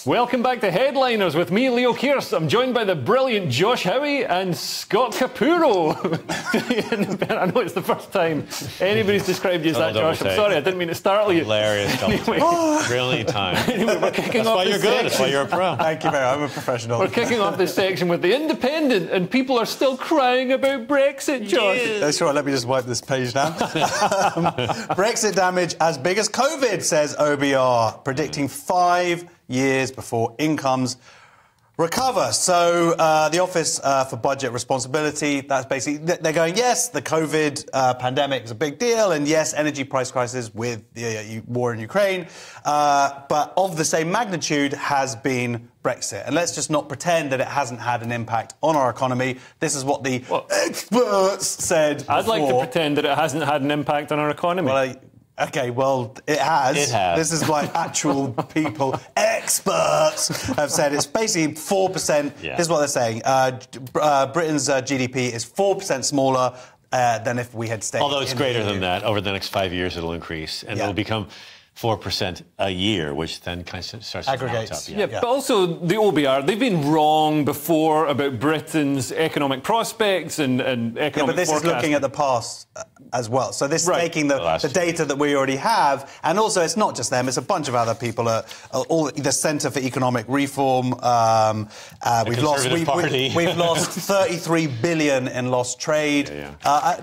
Welcome back to Headliners with me, Leo Kearse. I'm joined by the brilliant Josh Howie and Scott Capurro. I know it's the first time anybody's described you as that, Josh. I'm sorry, I didn't mean to startle you. Hilarious. Anyway. Brilliant time. Anyway, we're kicking That's off why you're good. That's why you're a pro. Thank you very much. I'm a professional. We're kicking off this section with The Independent, and people are still crying about Brexit, Josh. Yes. That's right. Let me just wipe this page down. Brexit damage as big as COVID, says OBR, predicting 5 years before incomes recover. So the Office for Budget Responsibility, that's basically, they're going, yes, the COVID pandemic is a big deal, and yes, energy price crisis with the war in Ukraine, but of the same magnitude has been Brexit. And let's just not pretend that it hasn't had an impact on our economy. This is what the experts said before. I'd like to pretend that it hasn't had an impact on our economy. Well, OK, well, it has. It has. This is like actual people, experts have said it's basically 4%. Yeah. This is what they're saying. Britain's GDP is 4% smaller than if we had stayed. Although it's greater than that. Over the next 5 years, it'll increase. And it'll become 4% a year, which then kind of starts to mount up. Yeah, but also the OBR, they've been wrong before about Britain's economic prospects and economic but this forecasting. is looking at the past as well. So this is taking the data that we already have, and also it's not just them, it's a bunch of other people, all the Centre for Economic Reform. We've lost 33 billion in lost trade.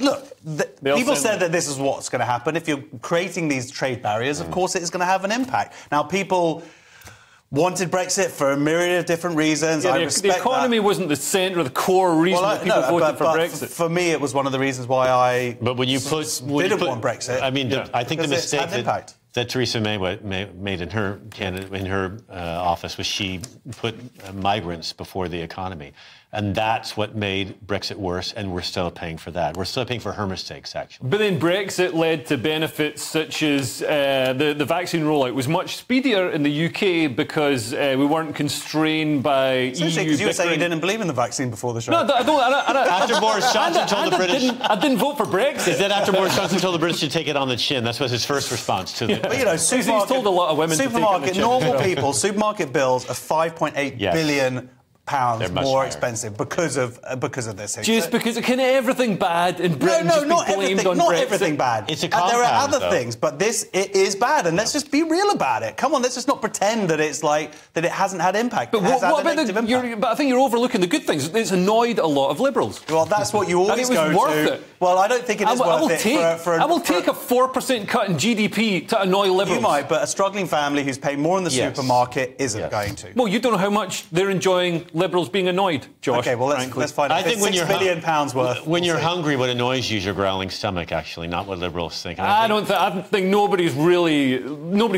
Look, people said that this is what's going to happen. If you're creating these trade barriers, of course it is going to have an impact. Now, people wanted Brexit for a myriad of different reasons. I respect the economy wasn't the centre, the core reason that people voted for Brexit. For me, it was one of the reasons why I didn't want Brexit. I mean, I think the mistake that Theresa May made in her office was she put migrants before the economy. And that's what made Brexit worse, and we're still paying for that. We're still paying for her mistakes, actually. But then Brexit led to benefits such as the vaccine rollout was much speedier in the UK because we weren't constrained by EU because you were saying you didn't believe in the vaccine before the show. No, I don't. After Boris Johnson told the British... I didn't vote for Brexit. Is that after Boris Johnson told the British to take it on the chin? That was his first response to it. But, you know, he's told a lot of women to take it on the chin. Normal people, supermarket bills are 5.8 billion pounds more expensive because of this. Just because can everything bad in Britain not blamed everything, on not Brexit? everything bad. It's a compound, there are other things, but it is bad, and let's just be real about it. Come on, let's just not pretend that it's like that it hasn't had impact. But what about but I think you're overlooking the good things. It's annoyed a lot of Liberals. Well, that's what you always go to. And it was worth it. Well, I don't think it is worth it. I will take a 4% cut in GDP to annoy Liberals. You might, but a struggling family who's paying more in the supermarket isn't going to. Well, you don't know how much they're enjoying Liberals being annoyed, Josh. OK, well, let's find out. I think when you're £6 billion worth. When you're hungry, what annoys you is your growling stomach, actually, not what Liberals think. I think nobody's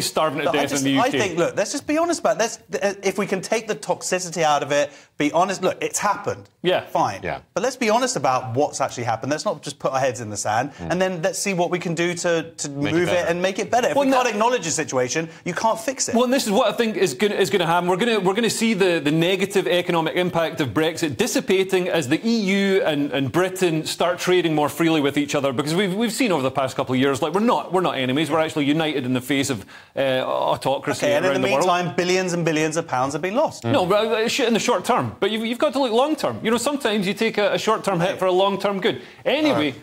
starving to death in the UK. I think, look, let's just be honest about it. If we can take the toxicity out of it, be honest. Look, it's happened. Yeah. Fine. Yeah. But let's be honest about what's actually happened. Let's not just put our heads in the sand, and then let's see what we can do to move it and make it better. If we can't acknowledge the situation, you can't fix it. Well, and this is what I think is going to happen. We're going to see the negative economic impact of Brexit dissipating as the EU and Britain start trading more freely with each other, because we've seen over the past couple of years, like we're not enemies. We're actually united in the face of autocracy around the world. And in the meantime, billions and billions of pounds have been lost. No, in the short term. But you've got to look long term. You know, sometimes you take a short term hit for a long term good. Anyway.